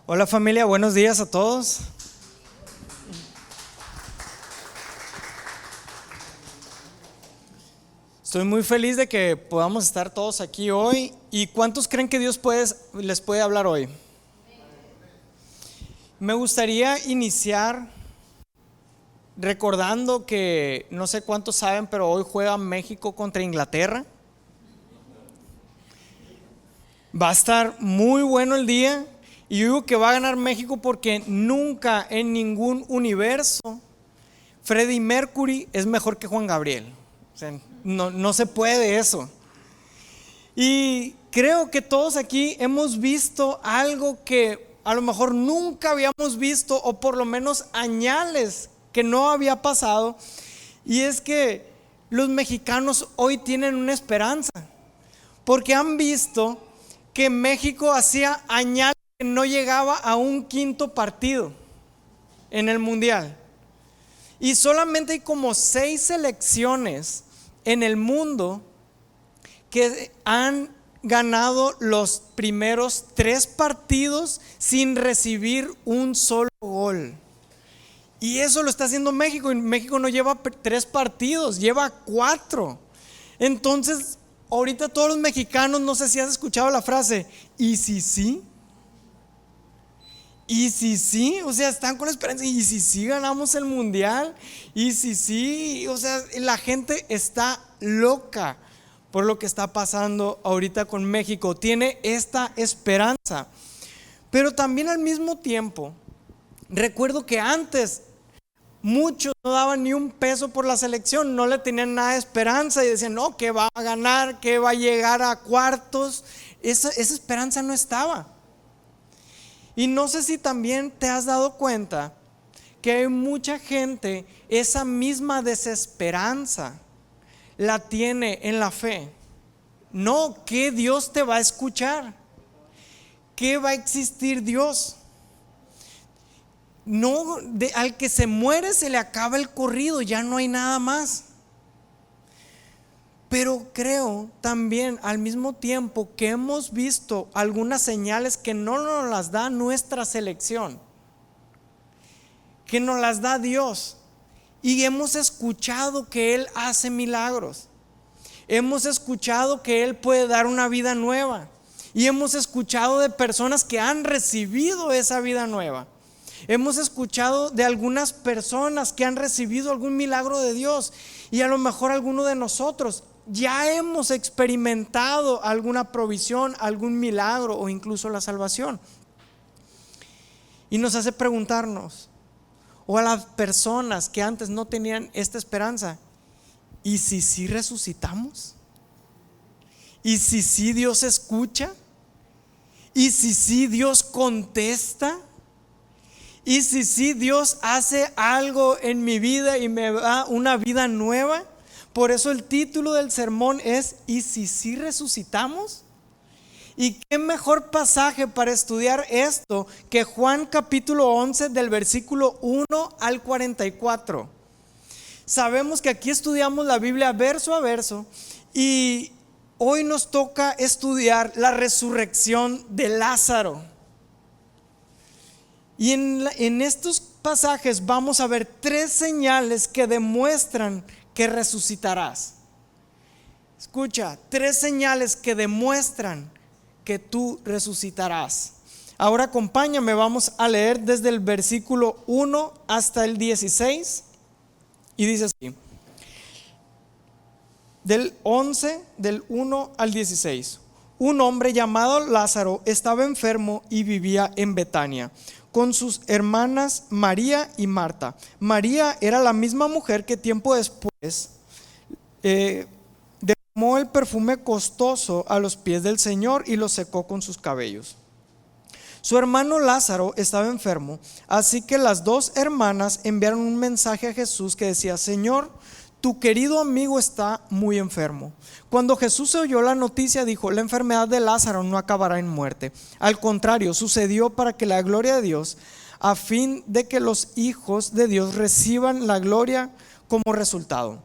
Hola familia, buenos días a todos. Estoy muy feliz de que podamos estar todos aquí hoy. ¿Y cuántos creen que Dios les puede hablar hoy? Me gustaría iniciar recordando que no sé cuántos saben, pero hoy juega México contra Inglaterra. Va a estar muy bueno el día. Y yo digo que va a ganar México porque nunca en ningún universo Freddie Mercury es mejor que Juan Gabriel. O sea, no se puede eso. Y creo que todos aquí hemos visto algo que a lo mejor nunca habíamos visto, o por lo menos añales que no había pasado. Y es que los mexicanos hoy tienen una esperanza, porque han visto que México hacía añales que no llegaba a un quinto partido en el mundial. Y solamente hay como 6 selecciones en el mundo que han ganado los primeros 3 partidos sin recibir un solo gol. Y eso lo está haciendo México. Y México no lleva 3 partidos, lleva 4. Entonces, ahorita todos los mexicanos, no sé si has escuchado la frase, ¿y si sí? Y si sí, o sea, están con esperanza. Y si sí ganamos el mundial. Y si sí, o sea, la gente está loca por lo que está pasando ahorita con México. Tiene esta esperanza. Pero también al mismo tiempo, recuerdo que antes muchos no daban ni un peso por la selección, no le tenían nada de esperanza y decían, no, que va a ganar, que va a llegar a cuartos. Esa esperanza no estaba. Y no sé si también te has dado cuenta que hay mucha gente, esa misma desesperanza la tiene en la fe. No, que Dios te va a escuchar, que va a existir Dios. No, al que se muere se le acaba el corrido, ya no hay nada más. Pero creo también al mismo tiempo que hemos visto algunas señales que no nos las da nuestra selección, que nos las da Dios. Y hemos escuchado que Él hace milagros. Hemos escuchado que Él puede dar una vida nueva. Y hemos escuchado de personas que han recibido esa vida nueva. Hemos escuchado de algunas personas que han recibido algún milagro de Dios. Y a lo mejor alguno de nosotros ya hemos experimentado alguna provisión, algún milagro o incluso la salvación. Y nos hace preguntarnos, o a las personas que antes no tenían esta esperanza, ¿y si sí resucitamos? ¿Y si sí Dios escucha? ¿Y si sí Dios contesta? ¿Y si sí Dios hace algo en mi vida y me da una vida nueva? Por eso el título del sermón es ¿y si sí resucitamos? Y qué mejor pasaje para estudiar esto que Juan capítulo 11 del versículo 1 al 44. Sabemos que aquí estudiamos la Biblia verso a verso y hoy nos toca estudiar la resurrección de Lázaro. Y en estos pasajes vamos a ver 3 señales que demuestran que resucitarás. Escucha, 3 señales que demuestran que tú resucitarás. Ahora acompáñame, vamos a leer desde el versículo 1 hasta el 16. Y dice así: del 11, del 1 al 16. Un hombre llamado Lázaro estaba enfermo y vivía en Betania con sus hermanas María y Marta. María era la misma mujer que tiempo después derramó el perfume costoso a los pies del Señor y lo secó con sus cabellos. Su hermano Lázaro estaba enfermo, así que las 2 hermanas enviaron un mensaje a Jesús que decía: Señor, tu querido amigo está muy enfermo. Cuando Jesús oyó la noticia, dijo: la enfermedad de Lázaro no acabará en muerte. Al contrario, sucedió para que la gloria de Dios, a fin de que los hijos de Dios reciban la gloria como resultado.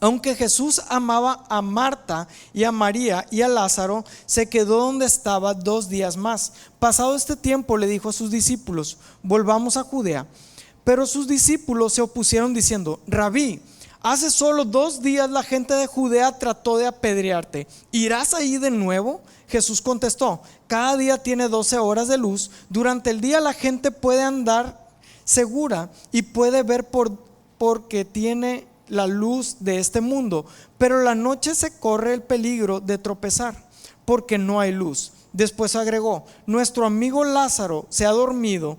Aunque Jesús amaba a Marta y a María y a Lázaro, se quedó donde estaba 2 días más. Pasado este tiempo le dijo a sus discípulos: volvamos a Judea. Pero sus discípulos se opusieron diciendo: Rabí, hace solo 2 días la gente de Judea trató de apedrearte. ¿Irás ahí de nuevo? Jesús contestó: cada día tiene 12 horas de luz. Durante el día la gente puede andar segura y puede ver porque tiene la luz de este mundo, pero la noche se corre el peligro de tropezar, porque no hay luz. Después agregó: nuestro amigo Lázaro se ha dormido,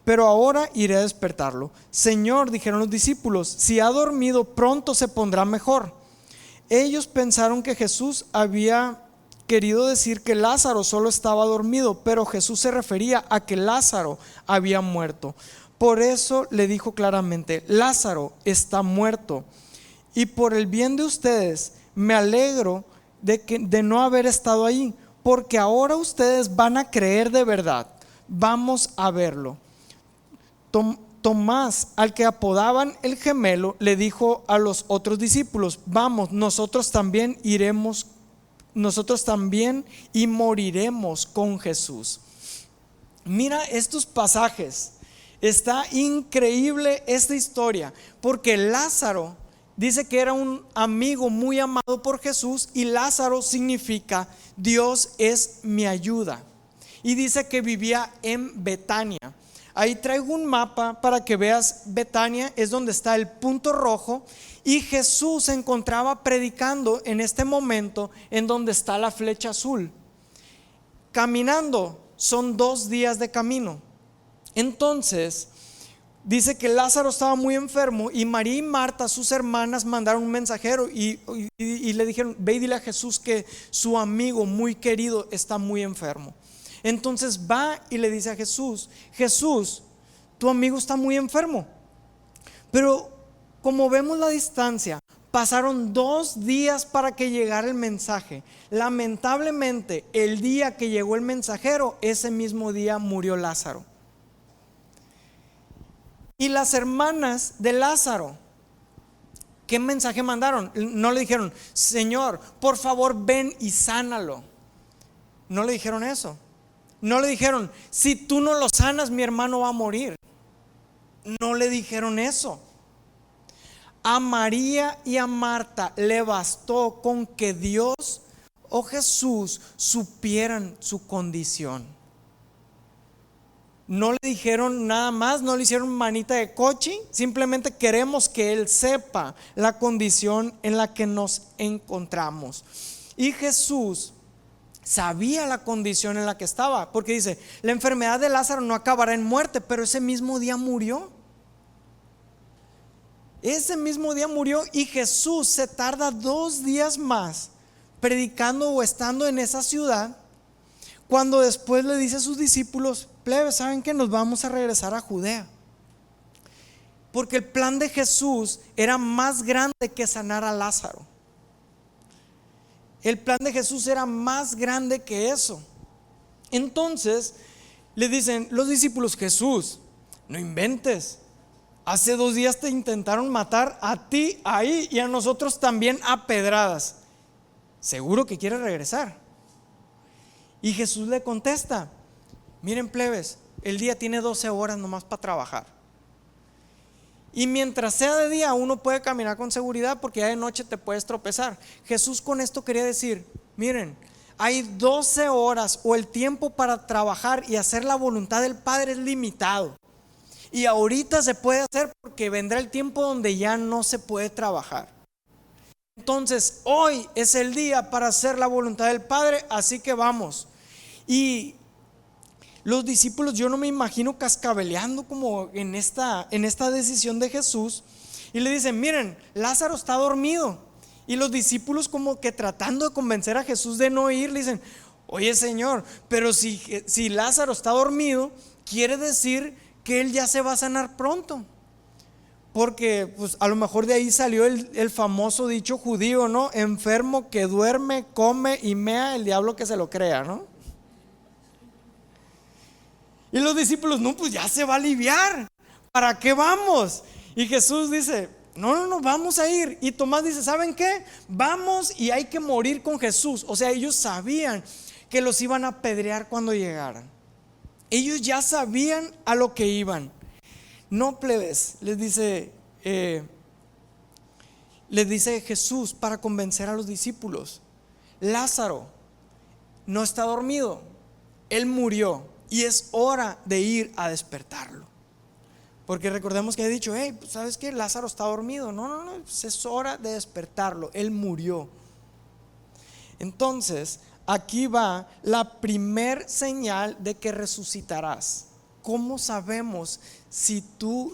pero ahora iré a despertarlo. Señor, dijeron los discípulos, si ha dormido, pronto se pondrá mejor. Ellos pensaron que Jesús había querido decir que Lázaro solo estaba dormido, pero Jesús se refería a que Lázaro había muerto. Por eso le dijo claramente: Lázaro está muerto, y por el bien de ustedes me alegro de no haber estado ahí, porque ahora ustedes van a creer de verdad. Vamos a verlo. Tomás, al que apodaban el gemelo, le dijo a los otros discípulos: vamos, nosotros también y moriremos con Jesús. Mira estos pasajes. Está increíble esta historia, porque Lázaro dice que era un amigo muy amado por Jesús, y Lázaro significa Dios es mi ayuda, y dice que vivía en Betania. Ahí traigo un mapa para que veas. Betania es donde está el punto rojo, y Jesús se encontraba predicando en este momento en donde está la flecha azul. Caminando son 2 días de camino. Entonces dice que Lázaro estaba muy enfermo, y María y Marta, sus hermanas, mandaron un mensajero y le dijeron: ve y dile a Jesús que su amigo muy querido está muy enfermo. Entonces va y le dice a Jesús: Jesús, tu amigo está muy enfermo. Pero como vemos la distancia, pasaron 2 días para que llegara el mensaje. Lamentablemente, el día que llegó el mensajero, ese mismo día murió Lázaro. Y las hermanas de Lázaro, ¿qué mensaje mandaron? No le dijeron: Señor, por favor ven y sánalo. No le dijeron eso. No le dijeron: si tú no lo sanas, mi hermano va a morir. No le dijeron eso. A María y a Marta le bastó con que Dios o Jesús supieran su condición. No le dijeron nada más, no le hicieron manita de coche. Simplemente queremos que Él sepa la condición en la que nos encontramos. Y Jesús sabía la condición en la que estaba, porque dice: la enfermedad de Lázaro no acabará en muerte, pero ese mismo día murió. Ese mismo día murió, y Jesús se tarda 2 días más predicando o estando en esa ciudad, cuando después le dice a sus discípulos: plebes, ¿saben que nos vamos a regresar a Judea? Porque el plan de Jesús era más grande que sanar a Lázaro. El plan de Jesús era más grande que eso. Entonces le dicen los discípulos: Jesús, no inventes. Hace 2 días te intentaron matar a ti ahí, y a nosotros también a pedradas. ¿Seguro que quieres regresar? Y Jesús le contesta: miren, plebes, el día tiene 12 horas nomás para trabajar. Y mientras sea de día, uno puede caminar con seguridad, porque ya de noche te puedes tropezar. Jesús con esto quería decir: miren, hay 12 horas, o el tiempo para trabajar y hacer la voluntad del Padre es limitado. Y ahorita se puede hacer, porque vendrá el tiempo donde ya no se puede trabajar. Entonces hoy es el día para hacer la voluntad del Padre, así que vamos. Y los discípulos, yo no me imagino cascabeleando como en esta decisión de Jesús, y le dicen: miren, Lázaro está dormido. Y los discípulos, como que tratando de convencer a Jesús de no ir, le dicen: oye, Señor, pero si Lázaro está dormido, quiere decir que él ya se va a sanar pronto. Porque pues a lo mejor de ahí salió el famoso dicho judío, ¿no? Enfermo que duerme, come y mea, el diablo que se lo crea, ¿no? Y los discípulos: no, pues ya se va a aliviar, ¿para qué vamos? Y Jesús dice: no, vamos a ir. Y Tomás dice, ¿saben qué? Vamos y hay que morir con Jesús. O sea, ellos sabían que los iban a apedrear cuando llegaran. Ellos ya sabían a lo que iban. No, plebes, les dice Jesús para convencer a los discípulos: Lázaro no está dormido, él murió y es hora de ir a despertarlo. Porque recordemos que he dicho, hey, ¿sabes qué? Lázaro está dormido. No, pues es hora de despertarlo, él murió. Entonces, aquí va la primer señal de que resucitarás. ¿Cómo sabemos si tú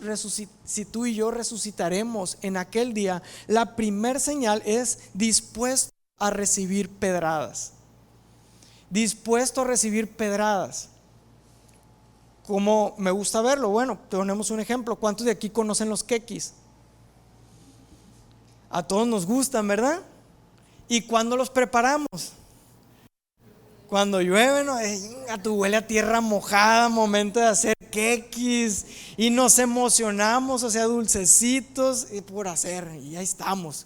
y yo resucitaremos en aquel día? La primer señal es dispuesto a recibir pedradas. Dispuesto a recibir pedradas. ¿Cómo me gusta verlo? Bueno, tenemos un ejemplo. ¿Cuántos de aquí conocen los quequis? A todos nos gustan, ¿verdad? ¿Y cuándo los preparamos? Cuando llueve, ¿no? Tu huele a tierra mojada, momento de hacer quequis, y nos emocionamos, o sea, dulcecitos por hacer, y ahí estamos.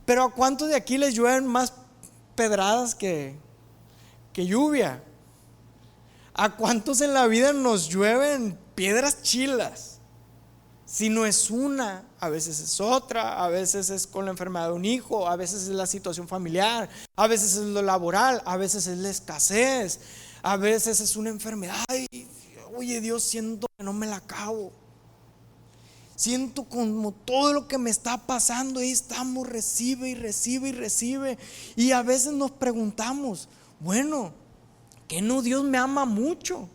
Pero ¿a cuántos de aquí les llueven más pedradas que lluvia? ¿A cuántos en la vida nos llueven piedras chilas? Si no es una, a veces es otra, a veces es con la enfermedad de un hijo, a veces es la situación familiar, a veces es lo laboral, a veces es la escasez, a veces es una enfermedad. Y, oye, Dios, siento que no me la acabo. Siento como todo lo que me está pasando, ahí estamos, recibe y recibe y recibe. Y a veces nos preguntamos, bueno, ¿que no Dios me ama mucho?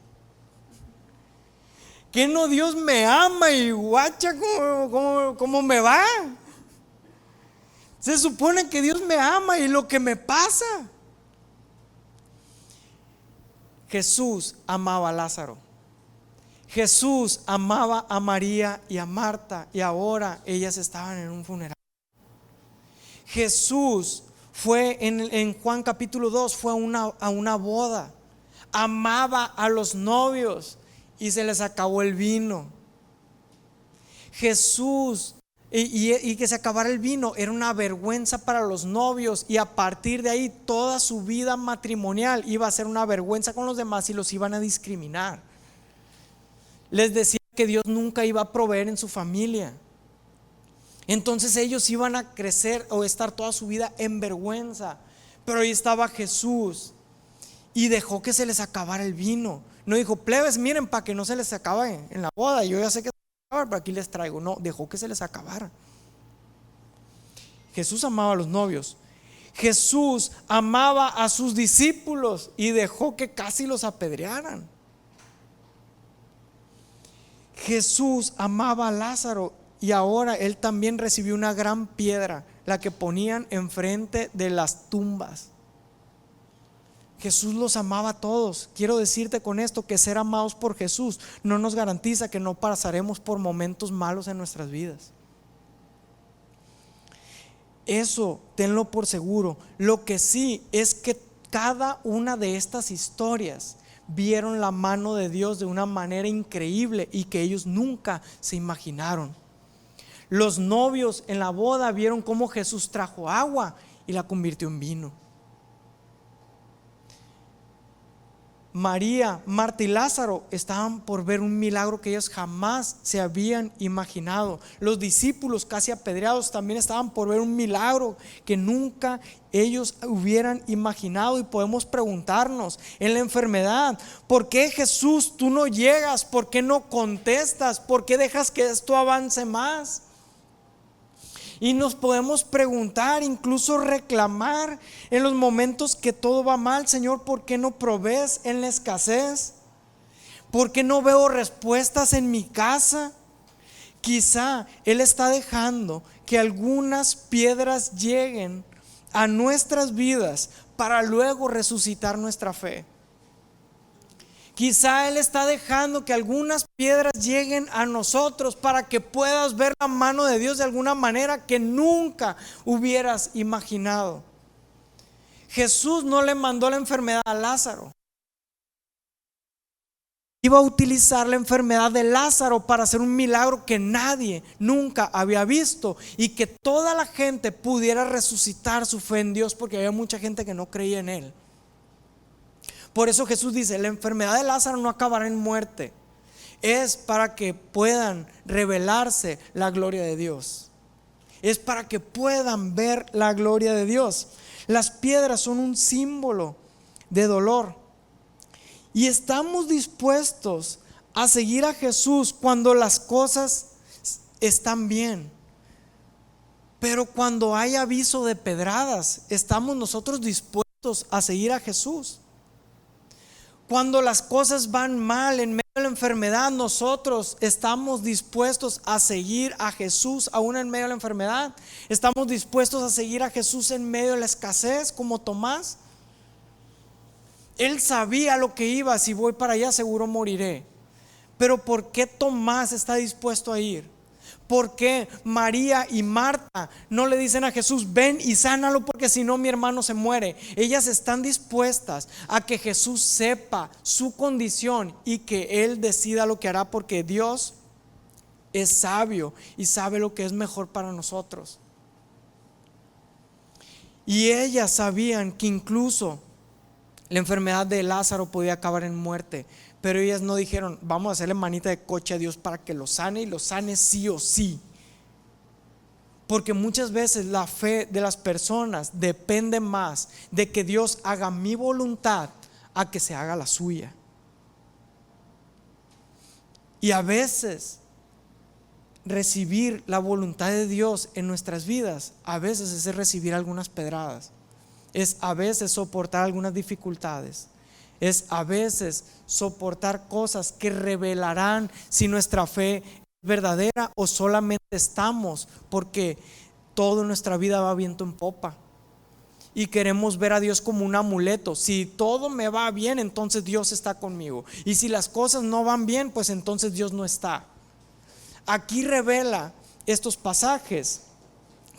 ¿Que no Dios me ama y guacha cómo me va? Se supone que Dios me ama y lo que me pasa. Jesús amaba a Lázaro. Jesús amaba a María y a Marta, y ahora ellas estaban en un funeral. Jesús fue en Juan capítulo 2, fue a una boda. Amaba a los novios y se les acabó el vino. Jesús, y que se acabara el vino era una vergüenza para los novios, y a partir de ahí toda su vida matrimonial iba a ser una vergüenza con los demás y los iban a discriminar. Les decía que Dios nunca iba a proveer en su familia. Entonces ellos iban a crecer o estar toda su vida en vergüenza. Pero ahí estaba Jesús y dejó que se les acabara el vino. No dijo, plebes, miren, para que no se les acabe en la boda, yo ya sé que se les acaba, pero aquí les traigo. No, dejó que se les acabara. Jesús amaba a los novios. Jesús amaba a sus discípulos y dejó que casi los apedrearan. Jesús amaba a Lázaro y ahora él también recibió una gran piedra, la que ponían enfrente de las tumbas. Jesús los amaba a todos. Quiero decirte con esto que ser amados por Jesús no nos garantiza que no pasaremos por momentos malos en nuestras vidas. Eso tenlo por seguro. Lo que sí es que cada una de estas historias vieron la mano de Dios de una manera increíble y que ellos nunca se imaginaron. Los novios en la boda vieron cómo Jesús trajo agua y la convirtió en vino. María, Marta y Lázaro estaban por ver un milagro que ellos jamás se habían imaginado. Los discípulos casi apedreados también estaban por ver un milagro que nunca ellos hubieran imaginado. Y podemos preguntarnos en la enfermedad, ¿por qué, Jesús, tú no llegas? ¿Por qué no contestas? ¿Por qué dejas que esto avance más? Y nos podemos preguntar, incluso reclamar en los momentos que todo va mal: Señor, ¿por qué no provees en la escasez? ¿Por qué no veo respuestas en mi casa? Quizá Él está dejando que algunas piedras lleguen a nuestras vidas para luego resucitar nuestra fe. Quizá Él está dejando que algunas piedras lleguen a nosotros para que puedas ver la mano de Dios de alguna manera que nunca hubieras imaginado. Jesús no le mandó la enfermedad a Lázaro. iba a utilizar la enfermedad de Lázaro para hacer un milagro que nadie nunca había visto, y que toda la gente pudiera resucitar su fe en Dios, porque había mucha gente que no creía en Él. Por eso Jesús dice: la enfermedad de Lázaro no acabará en muerte, es para que puedan revelarse la gloria de Dios, es para que puedan ver la gloria de Dios. Las piedras son un símbolo de dolor, y estamos dispuestos a seguir a Jesús cuando las cosas están bien. Pero cuando hay aviso de pedradas, ¿estamos nosotros dispuestos a seguir a Jesús? Cuando las cosas van mal en medio de la enfermedad, nosotros estamos dispuestos a seguir a Jesús aún en medio de la enfermedad. ¿Estamos dispuestos a seguir a Jesús en medio de la escasez, como Tomás? Él sabía lo que iba: si voy para allá seguro moriré. Pero ¿por qué Tomás está dispuesto a ir? ¿Por qué María y Marta no le dicen a Jesús: ven y sánalo, porque si no mi hermano se muere? Ellas están dispuestas a que Jesús sepa su condición y que Él decida lo que hará, porque Dios es sabio y sabe lo que es mejor para nosotros. Y ellas sabían que incluso la enfermedad de Lázaro podía acabar en muerte, pero ellas no dijeron: vamos a hacerle manita de coche a Dios para que lo sane, y lo sane sí o sí. Porque muchas veces la fe de las personas depende más de que Dios haga mi voluntad a que se haga la suya. Y a veces recibir la voluntad de Dios en nuestras vidas, a veces es recibir algunas pedradas, es a veces soportar algunas dificultades, es a veces soportar cosas que revelarán si nuestra fe es verdadera o solamente estamos porque toda nuestra vida va viento en popa y queremos ver a Dios como un amuleto. Si todo me va bien, entonces Dios está conmigo, y si las cosas no van bien, pues entonces Dios no está. Aquí revela estos pasajes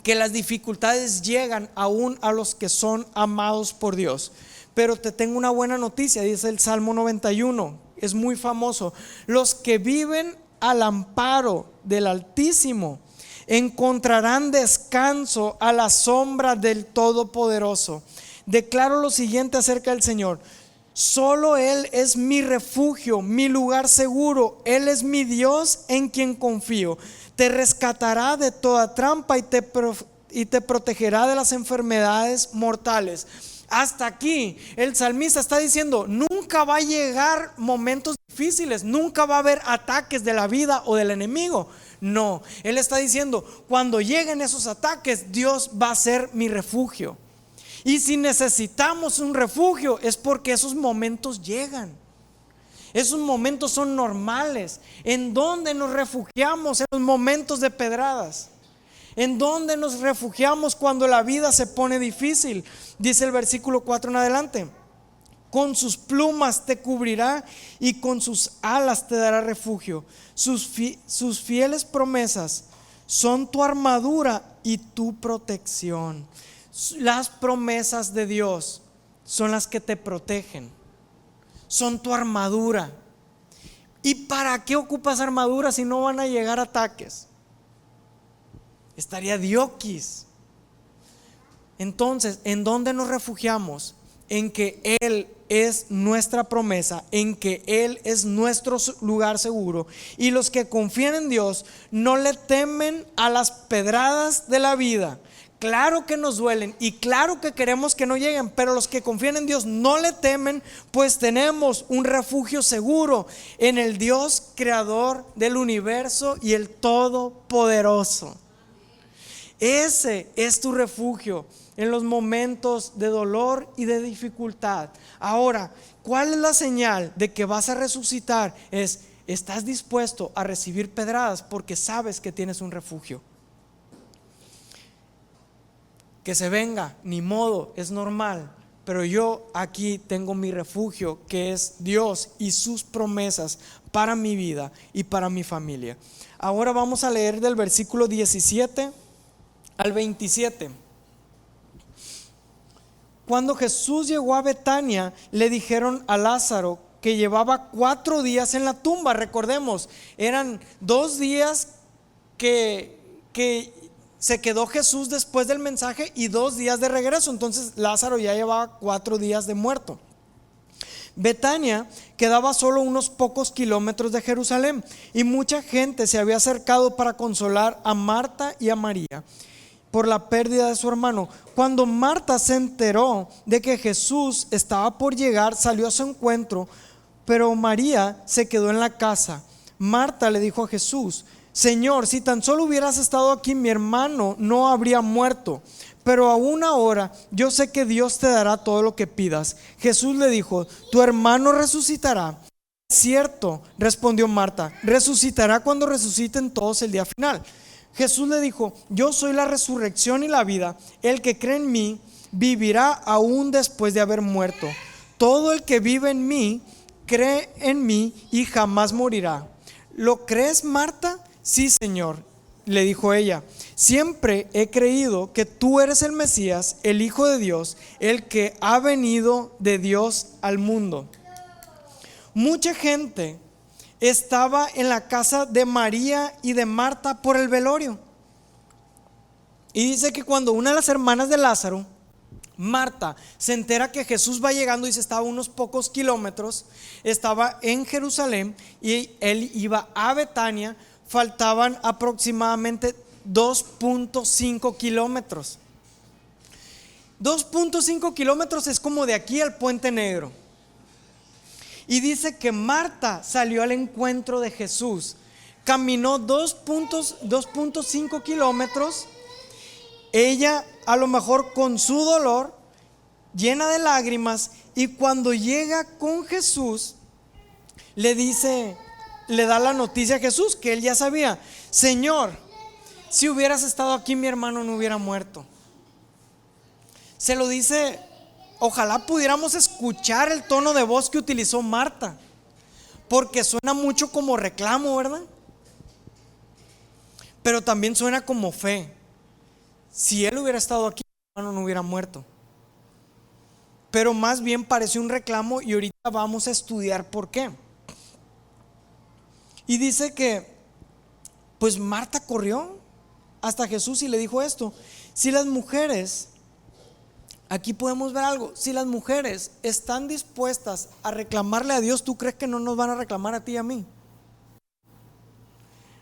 que las dificultades llegan aún a los que son amados por Dios. Pero te tengo una buena noticia, dice el Salmo 91, es muy famoso: los que viven al amparo del Altísimo encontrarán descanso a la sombra del Todopoderoso. Declaro lo siguiente acerca del Señor: solo Él es mi refugio, mi lugar seguro. Él es mi Dios en quien confío. Te rescatará de toda trampa y te protegerá de las enfermedades mortales. Hasta aquí el salmista está diciendo: nunca va a llegar momentos difíciles, nunca va a haber ataques de la vida o del enemigo. No, él está diciendo: cuando lleguen esos ataques, Dios va a ser mi refugio. Y si necesitamos un refugio, es porque esos momentos llegan. Esos momentos son normales. ¿En dónde nos refugiamos en los momentos de pedradas? ¿En dónde nos refugiamos cuando la vida se pone difícil? Dice el versículo 4 en adelante: con sus plumas te cubrirá y con sus alas te dará refugio. Sus fieles promesas son tu armadura y tu protección. Las promesas de Dios son las que te protegen, son tu armadura. ¿Y para qué ocupas armadura si no van a llegar ataques? Estaría dioquis. Entonces, ¿en dónde nos refugiamos? En que Él es nuestra promesa, en que Él es nuestro lugar seguro. Y los que confían en Dios no le temen a las pedradas de la vida. Claro que nos duelen y claro que queremos que no lleguen, pero los que confían en Dios no le temen, pues tenemos un refugio seguro en el Dios creador del universo y el todopoderoso. Ese es tu refugio en los momentos de dolor y de dificultad. Ahora, ¿cuál es la señal de que vas a resucitar? Estás dispuesto a recibir pedradas porque sabes que tienes un refugio. Que se venga, ni modo, es normal, pero yo aquí tengo mi refugio, que es Dios y sus promesas para mi vida y para mi familia. Ahora vamos a leer del versículo 17 al 27. Cuando Jesús llegó a Betania, le dijeron a Lázaro que llevaba 4 días en la tumba. Recordemos, eran 2 días que se quedó Jesús después del mensaje y 2 días de regreso. Entonces Lázaro ya llevaba 4 días de muerto. Betania quedaba solo unos pocos kilómetros de Jerusalén y mucha gente se había acercado para consolar a Marta y a María por la pérdida de su hermano. Cuando Marta se enteró de que Jesús estaba por llegar, salió a su encuentro, pero María se quedó en la casa. Marta le dijo a Jesús: Señor, si tan solo hubieras estado aquí, mi hermano no habría muerto. Pero aún ahora yo sé que Dios te dará todo lo que pidas. Jesús le dijo: tu hermano resucitará. Cierto, respondió Marta, resucitará cuando resuciten todos el día final. Jesús le dijo: yo soy la resurrección y la vida. El que cree en mí vivirá aún después de haber muerto. Todo el que vive en mí cree en mí y jamás morirá. ¿Lo crees, Marta? Sí, Señor, le dijo ella. Siempre he creído que tú eres el Mesías, el Hijo de Dios, el que ha venido de Dios al mundo. Mucha gente estaba en la casa de María y de Marta por el velorio. Y dice que cuando una de las hermanas de Lázaro, Marta, se entera que Jesús va llegando, y se estaba a unos pocos kilómetros, estaba en Jerusalén y él iba a Betania, faltaban aproximadamente 2.5 kilómetros. 2.5 kilómetros es como de aquí al Puente Negro. Y dice que Marta salió al encuentro de Jesús, caminó 2.5 kilómetros, ella a lo mejor con su dolor, llena de lágrimas, y cuando llega con Jesús, le da la noticia a Jesús que él ya sabía: Señor, si hubieras estado aquí, mi hermano no hubiera muerto. Se lo dice. Ojalá pudiéramos escuchar el tono de voz que utilizó Marta, porque suena mucho como reclamo, ¿verdad? Pero también suena como fe. Si él hubiera estado aquí, mi hermano no hubiera muerto. Pero más bien parece un reclamo, y ahorita vamos a estudiar por qué. Y dice que pues Marta corrió hasta Jesús y le dijo esto: si las mujeres, aquí podemos ver algo, si las mujeres están dispuestas a reclamarle a Dios, ¿tú crees que no nos van a reclamar a ti y a mí?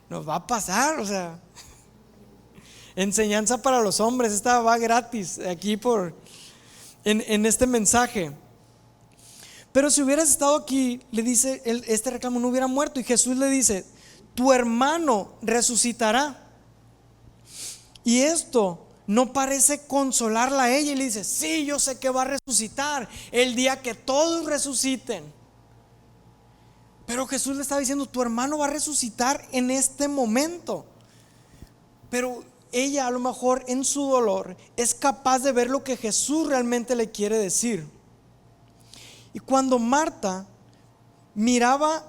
Nos va a pasar, o sea, enseñanza para los hombres, esta va gratis aquí en este mensaje. Pero si hubieras estado aquí, le dice, este reclamo no hubiera muerto. Y Jesús le dice: tu hermano resucitará. Y esto no parece consolarla a ella, y le dice: sí, yo sé que va a resucitar el día que todos resuciten. Pero Jesús le está diciendo: tu hermano va a resucitar en este momento. Pero ella, a lo mejor en su dolor, es capaz de ver lo que Jesús realmente le quiere decir. Y cuando Marta miraba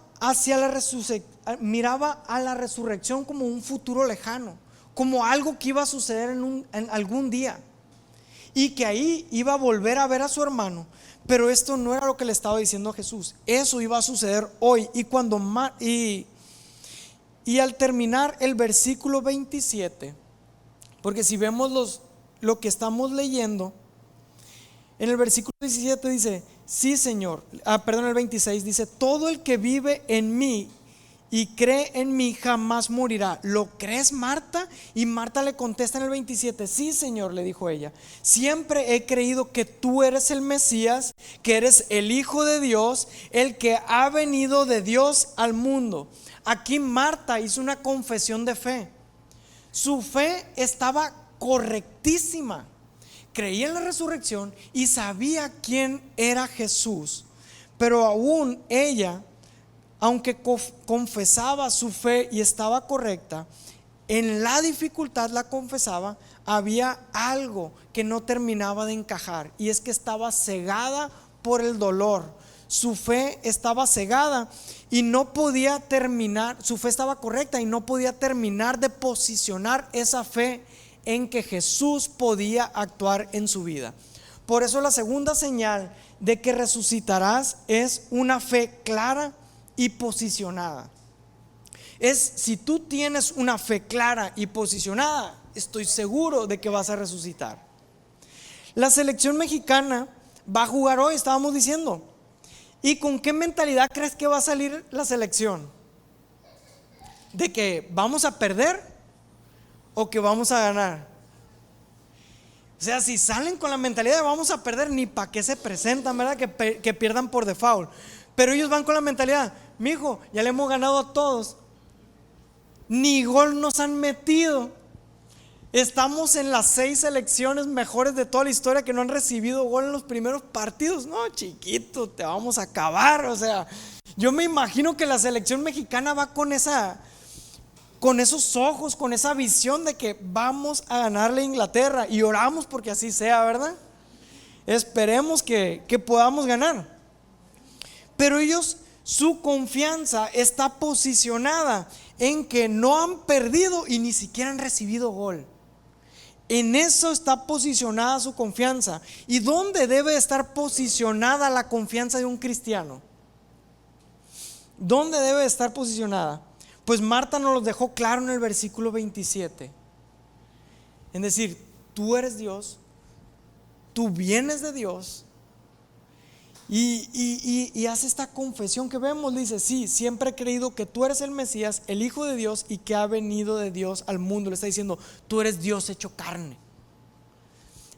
miraba a la resurrección como un futuro lejano, como algo que iba a suceder en algún día, y que ahí iba a volver a ver a su hermano. Pero esto no era lo que le estaba diciendo a Jesús. Eso iba a suceder hoy. Y al terminar el versículo 27, porque si vemos lo que estamos leyendo, en el versículo 17 dice: sí, Señor, el 26 dice: todo el que vive en mí y cree en mí jamás morirá. ¿Lo crees, Marta? Y Marta le contesta en el 27: sí, Señor, le dijo ella, siempre he creído que tú eres el Mesías, que eres el Hijo de Dios, el que ha venido de Dios al mundo. Aquí Marta hizo una confesión de fe. Su fe estaba correctísima. Creía en la resurrección y sabía quién era Jesús. Pero aún ella, aunque confesaba su fe y estaba correcta, en la dificultad la confesaba, había algo que no terminaba de encajar, y es que estaba cegada por el dolor. Su fe estaba cegada y no podía terminar, su fe estaba correcta y no podía terminar de posicionar esa fe en que Jesús podía actuar en su vida. Por eso la segunda señal de que resucitarás es una fe clara y posicionada. Si tú tienes una fe clara y posicionada, estoy seguro de que vas a resucitar. La selección mexicana va a jugar hoy, estábamos diciendo. ¿Y con qué mentalidad crees que va a salir la selección? ¿De que vamos a perder o que vamos a ganar? O sea, si salen con la mentalidad de vamos a perder, ni para qué se presentan, ¿verdad? Que pierdan por default. Pero ellos van con la mentalidad, mijo, ya le hemos ganado a todos, ni gol nos han metido. Estamos en las 6 selecciones mejores de toda la historia que no han recibido gol en los primeros partidos. No, chiquito, te vamos a acabar. O sea, yo me imagino que la selección mexicana va con esos ojos, con esa visión de que vamos a ganarle a Inglaterra, y oramos porque así sea, ¿verdad? Esperemos que podamos ganar. Pero ellos, su confianza está posicionada en que no han perdido y ni siquiera han recibido gol. En eso está posicionada su confianza. ¿Y dónde debe estar posicionada la confianza de un cristiano? ¿Dónde debe estar posicionada? Pues Marta nos lo dejó claro en el versículo 27. Es decir, tú eres Dios, tú vienes de Dios, y hace esta confesión que vemos. Dice, sí, siempre he creído que tú eres el Mesías, el Hijo de Dios, y que ha venido de Dios al mundo. Le está diciendo, tú eres Dios hecho carne.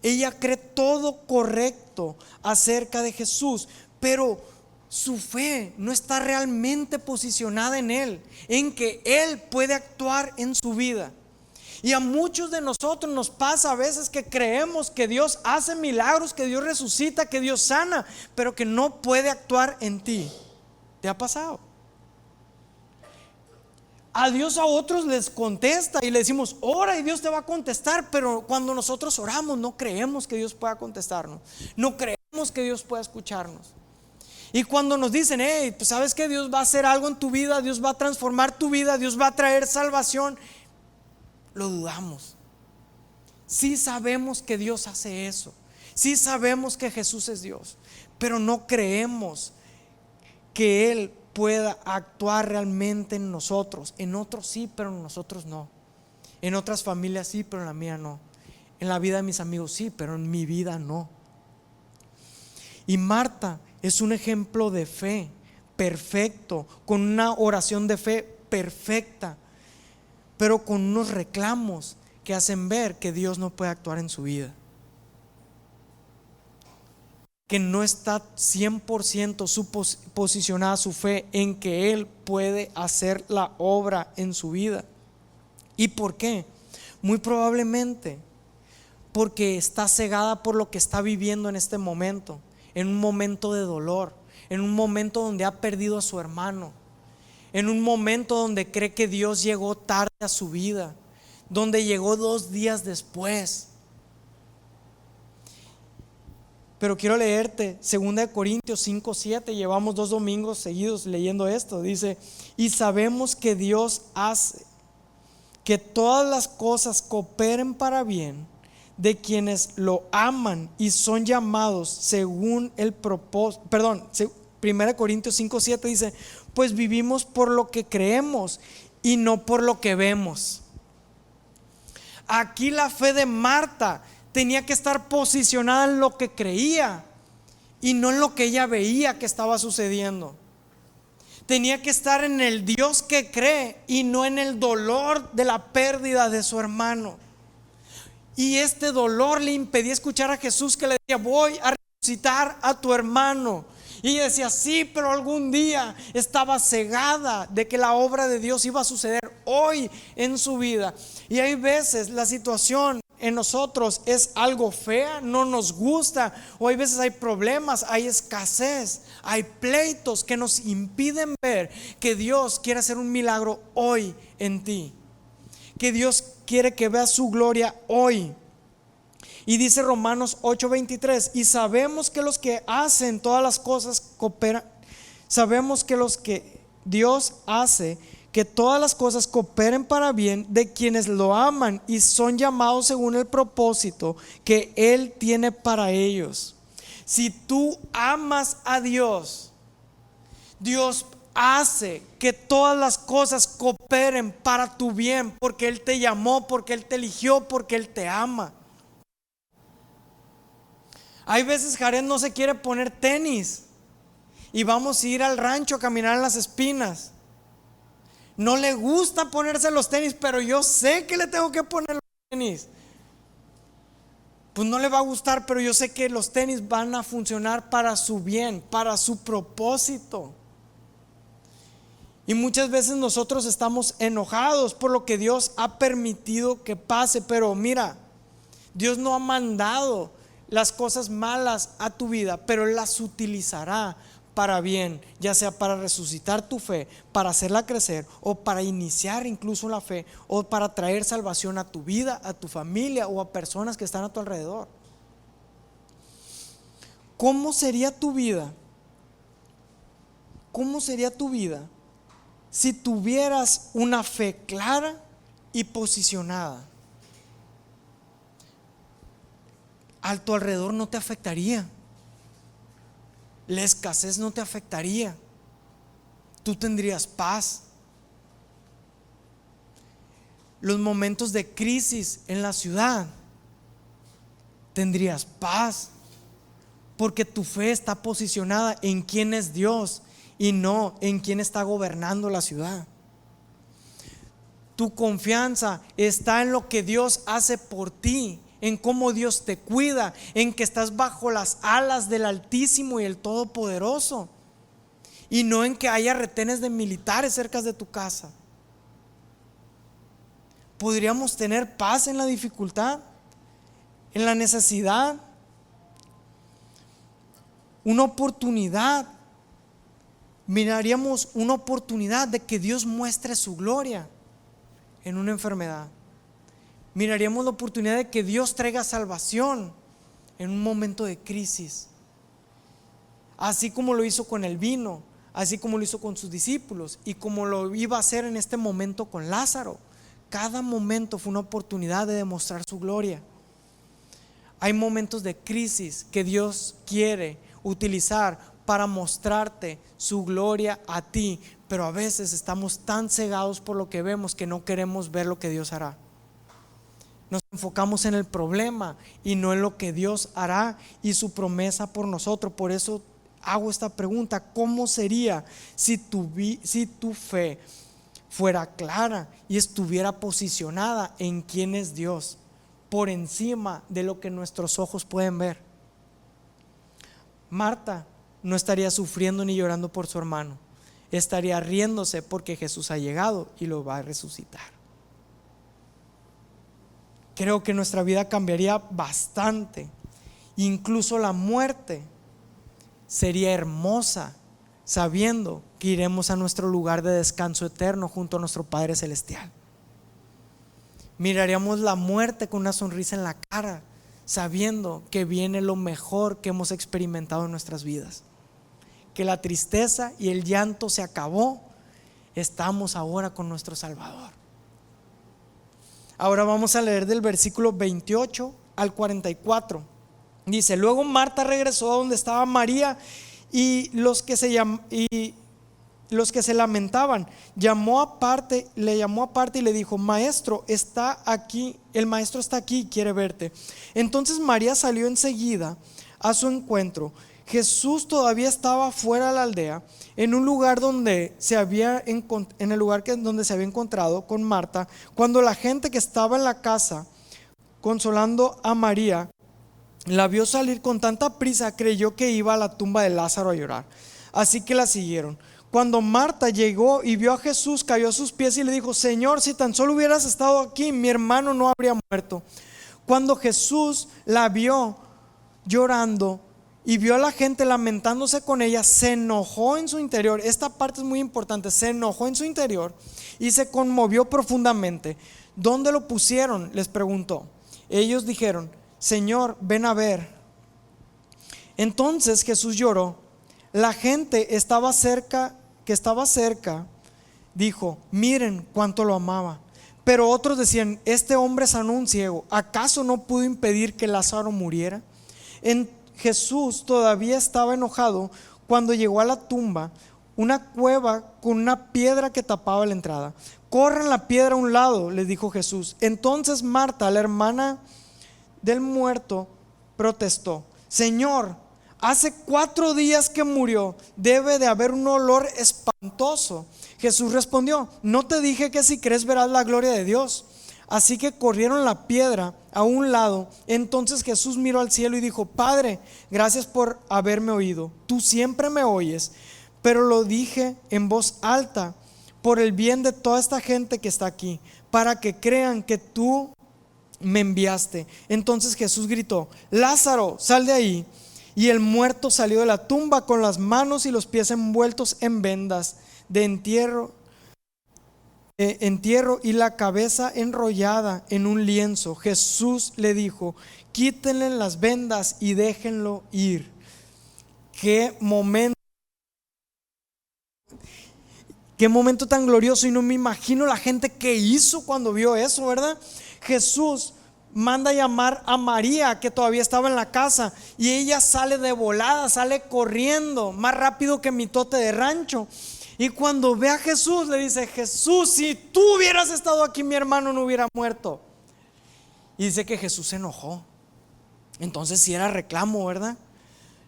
Ella cree todo correcto acerca de Jesús, pero su fe no está realmente posicionada en Él, en que Él puede actuar en su vida. Y a muchos de nosotros nos pasa a veces que creemos que Dios hace milagros, que Dios resucita, que Dios sana, pero que no puede actuar en ti. ¿Te ha pasado? A Dios, a otros les contesta y le decimos, ora y Dios te va a contestar, pero cuando nosotros oramos no creemos que Dios pueda contestarnos, no creemos que Dios pueda escucharnos. Y cuando nos dicen, hey, pues sabes que Dios va a hacer algo en tu vida, Dios va a transformar tu vida, Dios va a traer salvación, lo dudamos. Sí sabemos que Dios hace eso, sí sabemos que Jesús es Dios, pero no creemos que Él pueda actuar realmente en nosotros. En otros sí, pero en nosotros no. En otras familias sí, pero en la mía no. En la vida de mis amigos sí, pero en mi vida no. Y Marta es un ejemplo de fe perfecto, con una oración de fe perfecta, pero con unos reclamos que hacen ver que Dios no puede actuar en su vida, que no está 100% posicionada su fe en que Él puede hacer la obra en su vida. ¿Y por qué? Muy probablemente porque está cegada por lo que está viviendo en este momento, en un momento de dolor, en un momento donde ha perdido a su hermano, en un momento donde cree que Dios llegó tarde a su vida, donde llegó 2 días después. Pero quiero leerte 2 Corintios 5:7. Llevamos 2 domingos seguidos leyendo esto. Dice, y sabemos que Dios hace que todas las cosas cooperen para bien de quienes lo aman y son llamados según el propósito. 1 Corintios 5:7 dice, pues vivimos por lo que creemos y no por lo que vemos. Aquí la fe de Marta tenía que estar posicionada en lo que creía y no en lo que ella veía que estaba sucediendo. Tenía que estar en el Dios que cree y no en el dolor de la pérdida de su hermano. Y este dolor le impedía escuchar a Jesús, que le decía, voy a resucitar a tu hermano. Y ella decía, sí, pero algún día. Estaba cegada de que la obra de Dios iba a suceder hoy en su vida. Y hay veces la situación en nosotros es algo fea, no nos gusta, o hay veces hay problemas, hay escasez, hay pleitos que nos impiden ver que Dios quiere hacer un milagro hoy en ti, que Dios quiere que veas su gloria hoy. Y dice Romanos 8:23, y sabemos que los que hacen todas las cosas cooperan. Sabemos que los que Dios hace que todas las cosas cooperen para bien de quienes lo aman y son llamados según el propósito que Él tiene para ellos. Si tú amas a Dios, Dios hace que todas las cosas cooperen para tu bien, porque Él te llamó, porque Él te eligió, porque Él te ama. Hay veces Jared no se quiere poner tenis y vamos a ir al rancho a caminar en las espinas. No le gusta ponerse los tenis, pero yo sé que le tengo que poner los tenis. Pues no le va a gustar, pero yo sé que los tenis van a funcionar para su bien, para su propósito. Y muchas veces nosotros estamos enojados por lo que Dios ha permitido que pase, pero mira, Dios no ha mandado las cosas malas a tu vida, pero Él las utilizará para bien, ya sea para resucitar tu fe, para hacerla crecer, o para iniciar incluso la fe, o para traer salvación a tu vida, a tu familia o a personas que están a tu alrededor. ¿Cómo sería tu vida? ¿Cómo sería tu vida si tuvieras una fe clara y posicionada? A tu alrededor no te afectaría. La escasez no te afectaría. Tú tendrías paz. Los momentos de crisis en la ciudad, tendrías paz, porque tu fe está posicionada en quién es Dios y no en quién está gobernando la ciudad. Tu confianza está en lo que Dios hace por ti, en cómo Dios te cuida, en que estás bajo las alas del Altísimo y el Todopoderoso, y no en que haya retenes de militares cerca de tu casa. Podríamos tener paz en la dificultad, en la necesidad, una oportunidad. Miraríamos una oportunidad de que Dios muestre su gloria en una enfermedad. Miraríamos la oportunidad de que Dios traiga salvación en un momento de crisis, así como lo hizo con el vino, así como lo hizo con sus discípulos y como lo iba a hacer en este momento con Lázaro. Cada momento fue una oportunidad de demostrar su gloria. Hay momentos de crisis que Dios quiere utilizar para mostrarte su gloria a ti, pero a veces estamos tan cegados por lo que vemos que no queremos ver lo que Dios hará. Nos enfocamos en el problema y no en lo que Dios hará y su promesa por nosotros. Por eso hago esta pregunta: ¿cómo sería si tu fe fuera clara y estuviera posicionada en quién es Dios, por encima de lo que nuestros ojos pueden ver? Marta no estaría sufriendo ni llorando por su hermano, estaría riéndose porque Jesús ha llegado y lo va a resucitar. Creo que nuestra vida cambiaría bastante. Incluso la muerte sería hermosa, sabiendo que iremos a nuestro lugar de descanso eterno junto a nuestro Padre Celestial. Miraríamos la muerte con una sonrisa en la cara, sabiendo que viene lo mejor que hemos experimentado en nuestras vidas, que la tristeza y el llanto se acabó. Estamos ahora con nuestro Salvador. Ahora vamos a leer del versículo 28 al 44. Dice: luego Marta regresó a donde estaba María y los que se lamentaban. Le llamó aparte y le dijo: Maestro está aquí, el maestro está aquí y quiere verte. Entonces María salió enseguida a su encuentro. Jesús todavía estaba fuera de la aldea, en un lugar donde donde se había encontrado con Marta. Cuando la gente que estaba en la casa consolando a María la vio salir con tanta prisa, creyó que iba a la tumba de Lázaro a llorar. Así que la siguieron. Cuando Marta llegó y vio a Jesús, cayó a sus pies y le dijo: Señor, si tan solo hubieras estado aquí, mi hermano no habría muerto. Cuando Jesús la vio llorando y vio a la gente lamentándose con ella, se enojó en su interior. Esta parte es muy importante. Se enojó en su interior y se conmovió profundamente. ¿Dónde lo pusieron?, les preguntó. Ellos dijeron: Señor, ven a ver. Entonces Jesús lloró. La gente que estaba cerca dijo: miren cuánto lo amaba. Pero otros decían: este hombre sanó un ciego, ¿acaso no pudo impedir que Lázaro muriera? Jesús todavía estaba enojado cuando llegó a la tumba, una cueva con una piedra que tapaba la entrada. Corran la piedra a un lado, les dijo Jesús. Entonces Marta, la hermana del muerto, protestó: Señor, hace 4 días que murió, debe de haber un olor espantoso. Jesús respondió: no te dije que si crees verás la gloria de Dios. Así que corrieron la piedra a un lado. Entonces Jesús miró al cielo y dijo: Padre, gracias por haberme oído. Tú siempre me oyes, pero lo dije en voz alta por el bien de toda esta gente que está aquí, para que crean que tú me enviaste. Entonces Jesús gritó: Lázaro, sal de ahí. Y el muerto salió de la tumba con las manos y los pies envueltos en vendas de entierro y la cabeza enrollada en un lienzo. Jesús le dijo: quítenle las vendas y déjenlo ir. Qué momento tan glorioso. Y no me imagino la gente que hizo cuando vio eso, ¿verdad? Jesús manda a llamar a María, que todavía estaba en la casa, y ella sale de volada, sale corriendo más rápido que mitote de rancho. Y cuando ve a Jesús le dice: Jesús, si tú hubieras estado aquí, mi hermano no hubiera muerto. Y dice que Jesús se enojó. Entonces si era reclamo, ¿verdad?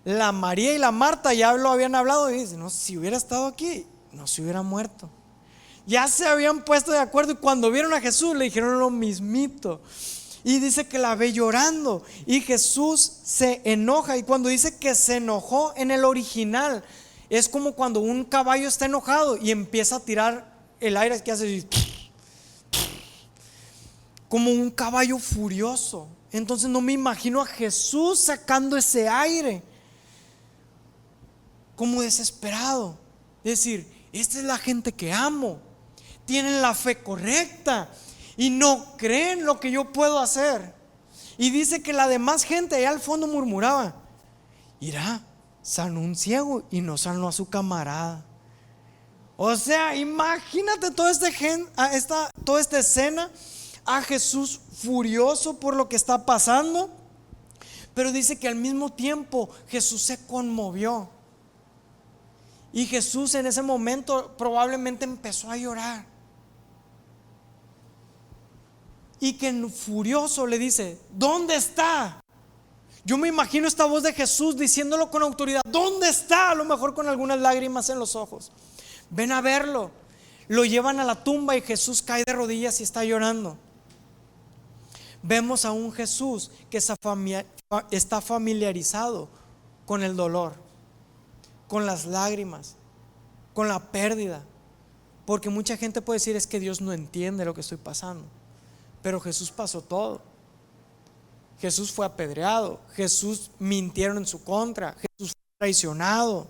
La María y la Marta ya lo habían hablado y dice: no, si hubiera estado aquí, no se hubiera muerto. Ya se habían puesto de acuerdo, y cuando vieron a Jesús le dijeron lo mismito. Y dice que la ve llorando, y Jesús se enoja. Y cuando dice que se enojó, en el original es como cuando un caballo está enojado y empieza a tirar el aire, que hace así, como un caballo furioso. Entonces no me imagino a Jesús sacando ese aire como desesperado. Es decir, esta es la gente que amo, tienen la fe correcta y no creen lo que yo puedo hacer. Y dice que la demás gente allá al fondo murmuraba: irá, sanó un ciego y no sanó a su camarada. O sea, imagínate toda esta escena, a Jesús furioso por lo que está pasando. Pero dice que al mismo tiempo Jesús se conmovió. Y Jesús en ese momento probablemente empezó a llorar. Y que furioso le dice: ¿dónde está? Yo me imagino esta voz de Jesús diciéndolo con autoridad: ¿dónde está? A lo mejor con algunas lágrimas en los ojos. Ven a verlo. Lo llevan a la tumba y Jesús cae de rodillas y está llorando. Vemos a un Jesús que está familiarizado con el dolor, con las lágrimas, con la pérdida. Porque mucha gente puede decir: es que Dios no entiende lo que estoy pasando. Pero Jesús pasó todo. Jesús fue apedreado, Jesús mintieron en su contra, Jesús fue traicionado,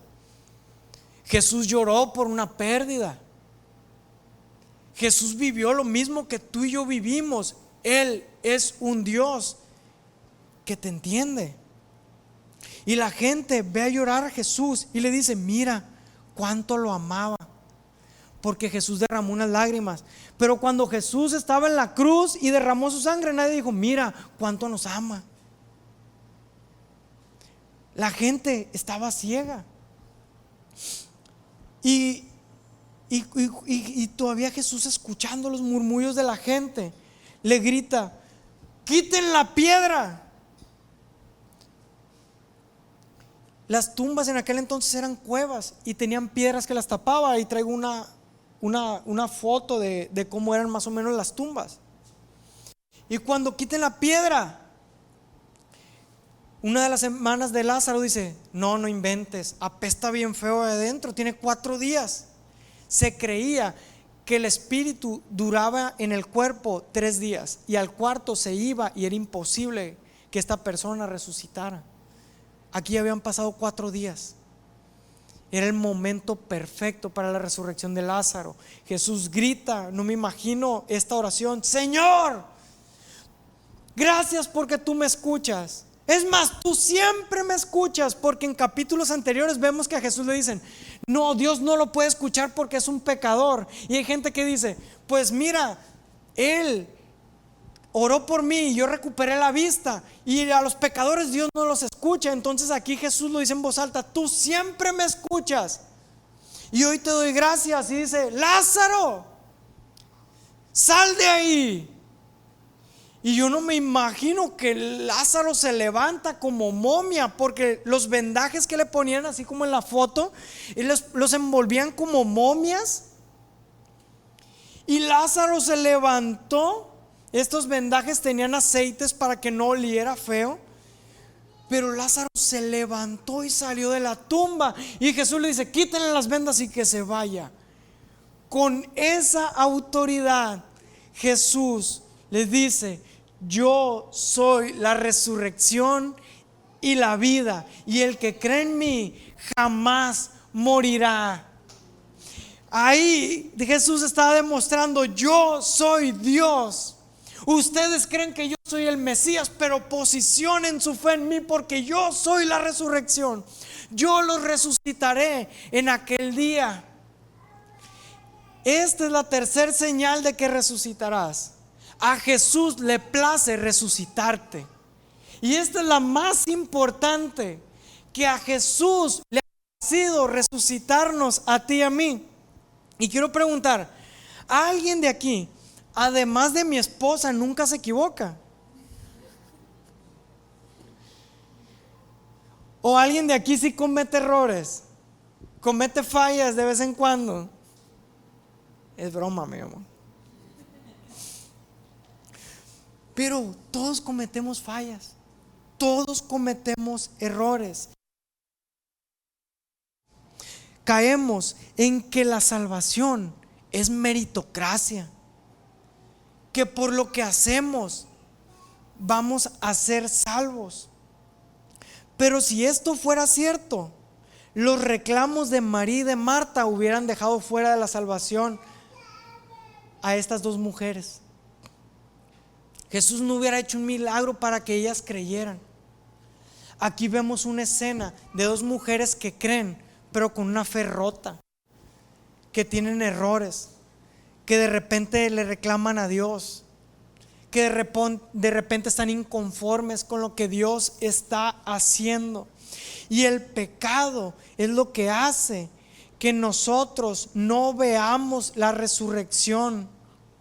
Jesús lloró por una pérdida. Jesús vivió lo mismo que tú y yo vivimos. Él es un Dios que te entiende. Y la gente ve a llorar a Jesús y le dice: mira cuánto lo amaba, porque Jesús derramó unas lágrimas. Pero cuando Jesús estaba en la cruz y derramó su sangre, nadie dijo: mira cuánto nos ama. La gente estaba ciega. Y todavía Jesús, escuchando los murmullos de la gente, le grita: quiten la piedra. Las tumbas en aquel entonces eran cuevas y tenían piedras que las tapaba. Ahí traigo una foto de cómo eran más o menos las tumbas. Y cuando quiten la piedra, una de las hermanas de Lázaro dice: no inventes, apesta bien feo de adentro, tiene 4 días. Se creía que el espíritu duraba en el cuerpo 3 días y al cuarto se iba, y era imposible que esta persona resucitara. Aquí habían pasado 4 días. Era el momento perfecto para la resurrección de Lázaro. Jesús grita, no me imagino esta oración: Señor, gracias porque tú me escuchas. Es más, tú siempre me escuchas. Porque en capítulos anteriores vemos que a Jesús le dicen: no, Dios no lo puede escuchar porque es un pecador. Y hay gente que dice: pues mira, él oró por mí y yo recuperé la vista, y a los pecadores Dios no los escucha. Entonces aquí Jesús lo dice en voz alta: tú siempre me escuchas y hoy te doy gracias. Y dice: Lázaro, sal de ahí. Y yo no me imagino que Lázaro se levanta como momia, porque los vendajes que le ponían, así como en la foto, y los envolvían como momias. Y Lázaro se levantó. Estos vendajes tenían aceites para que no oliera feo, pero Lázaro se levantó y salió de la tumba. Y Jesús le dice: quítenle las vendas y que se vaya. Con esa autoridad Jesús les dice: yo soy la resurrección y la vida, y el que cree en mí jamás morirá. Ahí Jesús estaba demostrando: yo soy Dios. Ustedes creen que yo soy el Mesías, pero posicionen su fe en mí, porque yo soy la resurrección. Yo los resucitaré en aquel día. Esta es la tercera señal de que resucitarás. A Jesús le place resucitarte. Y esta es la más importante, que a Jesús le ha placido resucitarnos a ti y a mí. Y quiero preguntar: ¿a alguien de aquí, además de mi esposa, nunca se equivoca? ¿O alguien de aquí sí comete errores? ¿Comete fallas de vez en cuando? Es broma, mi amor. Pero todos cometemos fallas. Todos cometemos errores. Caemos en que la salvación es meritocracia, que por lo que hacemos vamos a ser salvos. Pero si esto fuera cierto, los reclamos de María y de Marta hubieran dejado fuera de la salvación a estas dos mujeres. Jesús no hubiera hecho un milagro para que ellas creyeran. Aquí vemos una escena de dos mujeres que creen, pero con una fe rota, que tienen errores, que de repente le reclaman a Dios, que de repente están inconformes con lo que Dios está haciendo. Y el pecado es lo que hace que nosotros no veamos la resurrección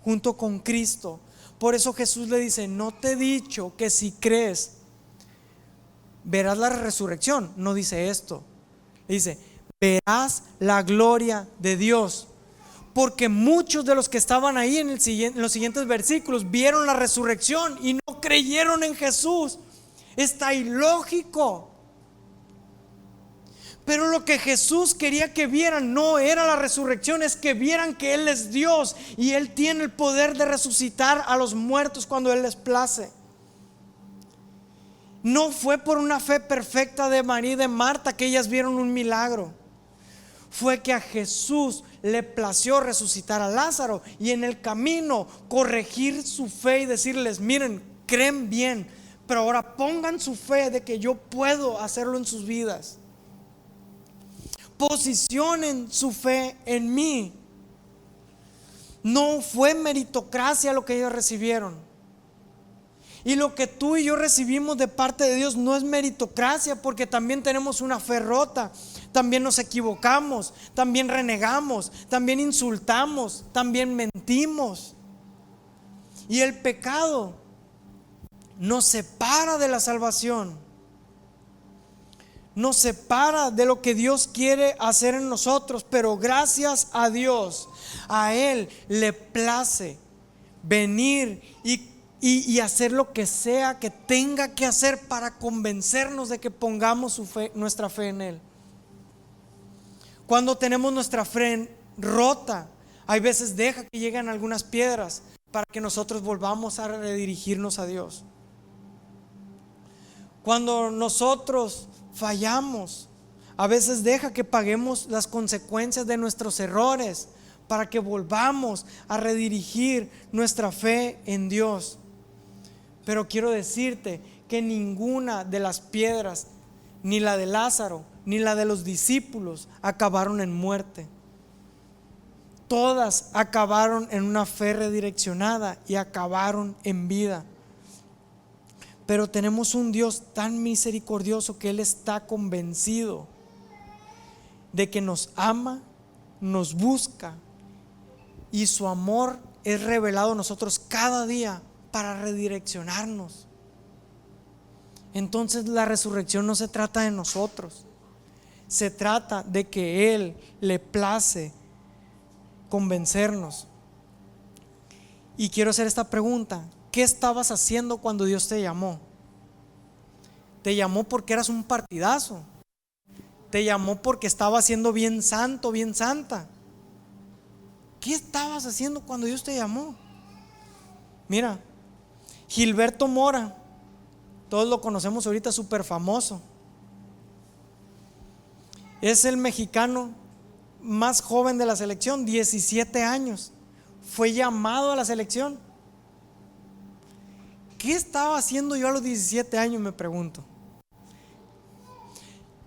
junto con Cristo. Por eso Jesús le dice: no te he dicho que si crees verás la resurrección. No dice esto, le dice: verás la gloria de Dios. Porque muchos de los que estaban ahí en los siguientes versículos vieron la resurrección y no creyeron en Jesús. Está ilógico. Pero lo que Jesús quería que vieran no era la resurrección, es que vieran que Él es Dios y Él tiene el poder de resucitar a los muertos cuando Él les place. No fue por una fe perfecta de María y de Marta que ellas vieron un milagro. Fue que a Jesús le plació resucitar a Lázaro y en el camino corregir su fe y decirles: miren, creen bien, pero ahora pongan su fe de que yo puedo hacerlo en sus vidas. Posicionen su fe en mí. No fue meritocracia lo que ellos recibieron. Y lo que tú y yo recibimos de parte de Dios no es meritocracia, porque también tenemos una fe rota, también nos equivocamos, también renegamos, también insultamos, también mentimos. Y el pecado nos separa de la salvación, nos separa de lo que Dios quiere hacer en nosotros. Pero gracias a Dios, a Él le place venir y hacer lo que sea que tenga que hacer para convencernos de que pongamos nuestra fe en Él. Cuando tenemos nuestra fe rota, hay veces deja que lleguen algunas piedras para que nosotros volvamos a redirigirnos a Dios. Cuando nosotros fallamos, a veces deja que paguemos las consecuencias de nuestros errores para que volvamos a redirigir nuestra fe en Dios. Pero quiero decirte que ninguna de las piedras, ni la de Lázaro, ni la de los discípulos, acabaron en muerte. todas acabaron en una fe redireccionada y acabaron en vida. Pero tenemos un Dios tan misericordioso que Él está convencido de que nos ama, nos busca, y su amor es revelado a nosotros cada día para redireccionarnos. Entonces la resurrección no se trata de nosotros, se trata de que Él le place convencernos. Y quiero hacer esta pregunta: ¿qué estabas haciendo cuando Dios te llamó? ¿Te llamó porque eras un partidazo? ¿Te llamó porque estabas siendo bien santo, bien santa? ¿Qué estabas haciendo cuando Dios te llamó? Mira, Gilberto Mora, todos lo conocemos ahorita, súper famoso. Es el mexicano más joven de la selección, 17 años. Fue llamado a la selección. ¿Qué estaba haciendo yo a los 17 años? Me pregunto.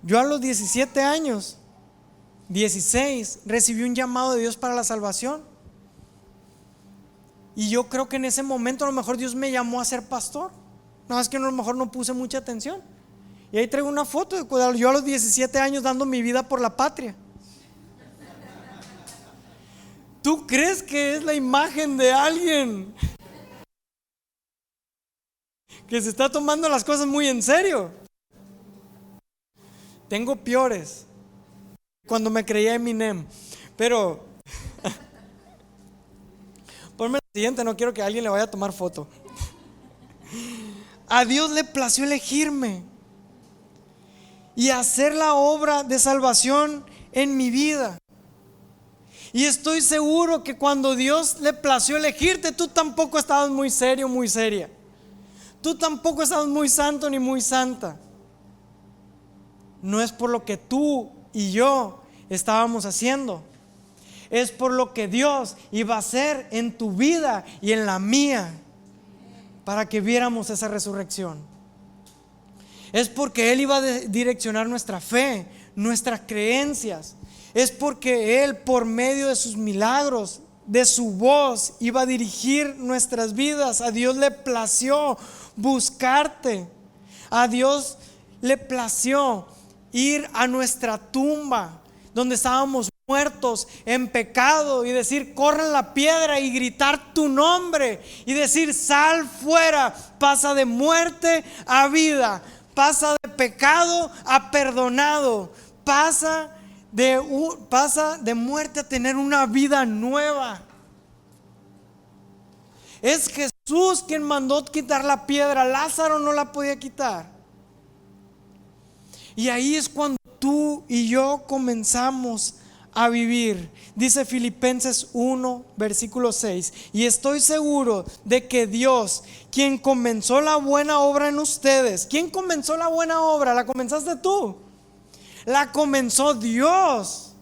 Yo a los 17 años, 16, recibí un llamado de Dios para la salvación. Y yo creo que en ese momento a lo mejor Dios me llamó a ser pastor. No, es que a lo mejor no puse mucha atención. Y ahí traigo una foto de yo a los 17 años dando mi vida por la patria. ¿Tú crees que es la imagen de alguien que se está tomando las cosas muy en serio? Tengo peores, cuando me creía Eminem. Pero ponme la siguiente, no quiero que alguien le vaya a tomar foto. A Dios le plació elegirme y hacer la obra de salvación en mi vida. Y estoy seguro que cuando Dios le plació elegirte, tú tampoco estabas muy serio, muy seria. Tú tampoco estabas muy santo ni muy santa. No es por lo que tú y yo estábamos haciendo, es por lo que Dios iba a hacer en tu vida y en la mía, para que viéramos esa resurrección. Es porque Él iba a direccionar nuestra fe, nuestras creencias. Es porque Él, por medio de sus milagros, de su voz, iba a dirigir nuestras vidas. A Dios le plació buscarte. A Dios le plació ir a nuestra tumba, donde estábamos muertos en pecado, y decir: corran la piedra, y gritar tu nombre y decir: sal fuera. Pasa de muerte a vida, pasa de pecado a perdonado, pasa de muerte a tener una vida nueva. Es Jesús quien mandó quitar la piedra. Lázaro no la podía quitar. Y ahí es cuando tú y yo comenzamos a vivir. Dice Filipenses 1, versículo 6: y estoy seguro de que Dios, quien comenzó la buena obra en ustedes. ¿Quién comenzó la buena obra? ¿La comenzaste tú? La comenzó Dios.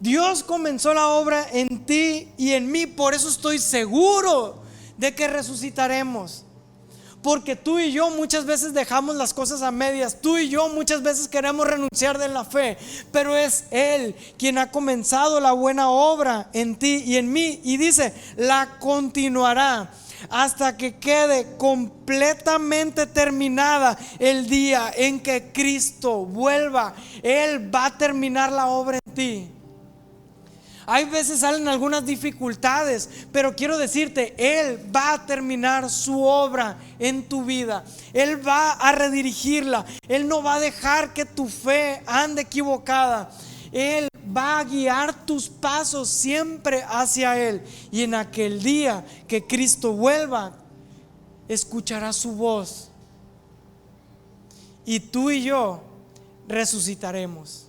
Dios comenzó la obra en ti y en mí. Por eso estoy seguro de que resucitaremos. Porque tú y yo muchas veces dejamos las cosas a medias. Tú y yo muchas veces queremos renunciar de la fe. Pero es Él quien ha comenzado la buena obra en ti y en mí. Y dice: la continuará hasta que quede completamente terminada el día en que Cristo vuelva. Él va a terminar la obra en ti. Hay veces salen algunas dificultades, pero quiero decirte, Él va a terminar su obra en tu vida. Él va a redirigirla. Él no va a dejar que tu fe ande equivocada. Él va a guiar tus pasos siempre hacia Él. Y en aquel día que Cristo vuelva, escucharás su voz. Y tú y yo resucitaremos.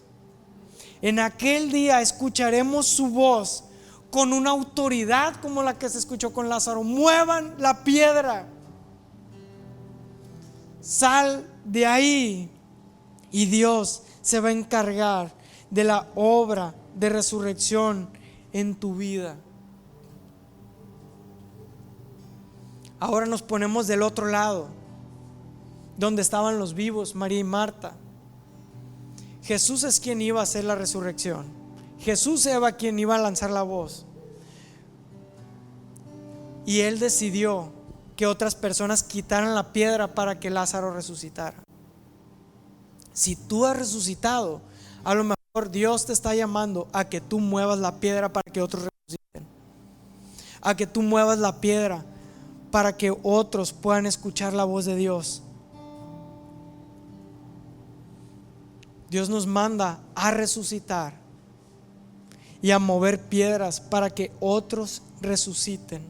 En aquel día escucharemos su voz con una autoridad como la que se escuchó con Lázaro: muevan la piedra, sal de ahí. Y Dios se va a encargar de la obra de resurrección en tu vida. Ahora nos ponemos del otro lado, donde estaban los vivos, María y Marta. Jesús es quien iba a hacer la resurrección. Jesús era quien iba a lanzar la voz. Y Él decidió que otras personas quitaran la piedra para que Lázaro resucitara. Si tú has resucitado, a lo mejor Dios te está llamando a que tú muevas la piedra para que otros resuciten. A que tú muevas la piedra para que otros puedan escuchar la voz de Dios. Dios nos manda a resucitar y a mover piedras para que otros resuciten.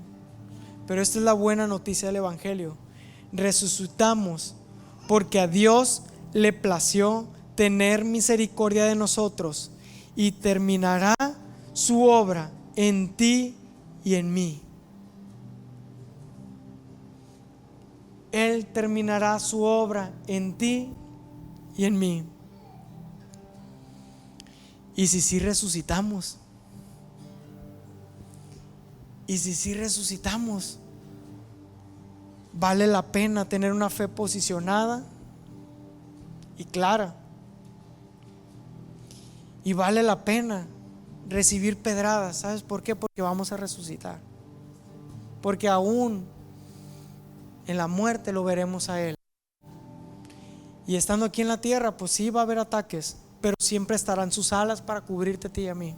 Pero esta es la buena noticia del Evangelio. Resucitamos porque a Dios le plació tener misericordia de nosotros y terminará su obra en ti y en mí. Él terminará su obra en ti y en mí. ¿Y si sí resucitamos? ¿Y si sí resucitamos? ¿Vale la pena tener una fe posicionada y clara? Y vale la pena recibir pedradas. ¿Sabes por qué? Porque vamos a resucitar. Porque aún en la muerte lo veremos a Él. Y estando aquí en la tierra, pues sí va a haber ataques, pero siempre estarán sus alas para cubrirte a ti y a mí.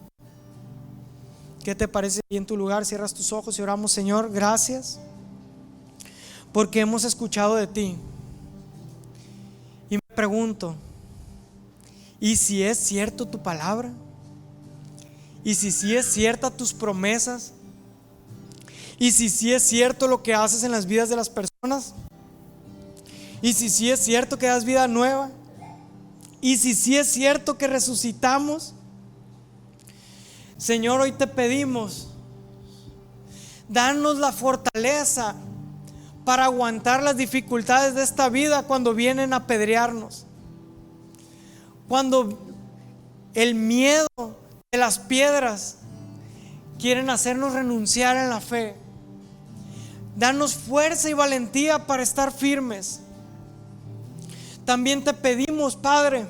¿Qué te parece? Y en tu lugar cierras tus ojos y oramos. Señor, gracias porque hemos escuchado de ti. Y me pregunto, ¿y si es cierto tu palabra? ¿Y si sí es cierta tus promesas? ¿Y si sí es cierto lo que haces en las vidas de las personas? ¿Y si sí es cierto que das vida nueva? ¿Y si sí es cierto que resucitamos? Señor, hoy te pedimos, danos la fortaleza para aguantar las dificultades de esta vida cuando vienen a apedrearnos, cuando el miedo de las piedras quieren hacernos renunciar en la fe. Danos fuerza y valentía para estar firmes. También te pedimos, Padre,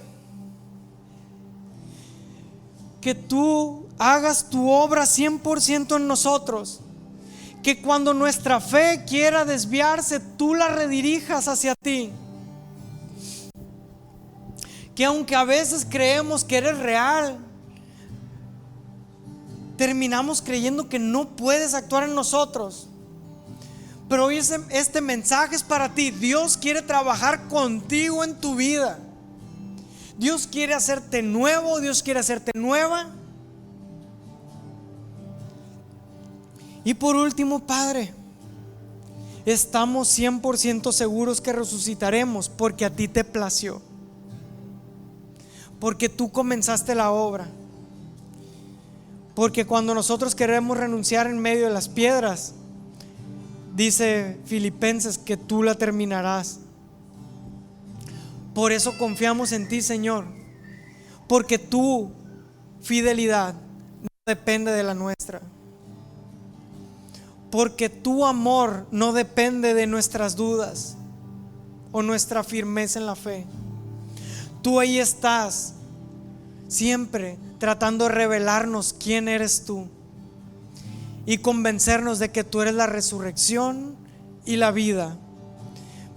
que tú hagas tu obra 100% en nosotros. Que cuando nuestra fe quiera desviarse, tú la redirijas hacia ti. Que aunque a veces creemos que eres real, terminamos creyendo que no puedes actuar en nosotros. Pero hoy este mensaje es para ti. Dios quiere trabajar contigo en tu vida. Dios quiere hacerte nuevo, Dios quiere hacerte nueva. Y por último, Padre, estamos 100% seguros que resucitaremos porque a ti te plació. Porque tú comenzaste la obra. Porque cuando nosotros queremos renunciar en medio de las piedras, dice Filipenses que tú la terminarás. Por eso confiamos en ti, Señor, porque tu fidelidad no depende de la nuestra, porque tu amor no depende de nuestras dudas o nuestra firmeza en la fe. Tú ahí estás, siempre tratando de revelarnos quién eres tú y convencernos de que tú eres la resurrección y la vida.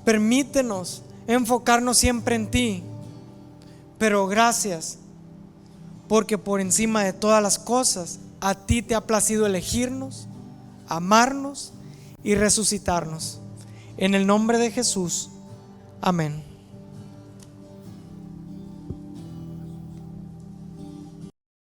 Permítenos enfocarnos siempre en ti, pero gracias porque por encima de todas las cosas a ti te ha placido elegirnos, amarnos y resucitarnos. En el nombre de Jesús, amén.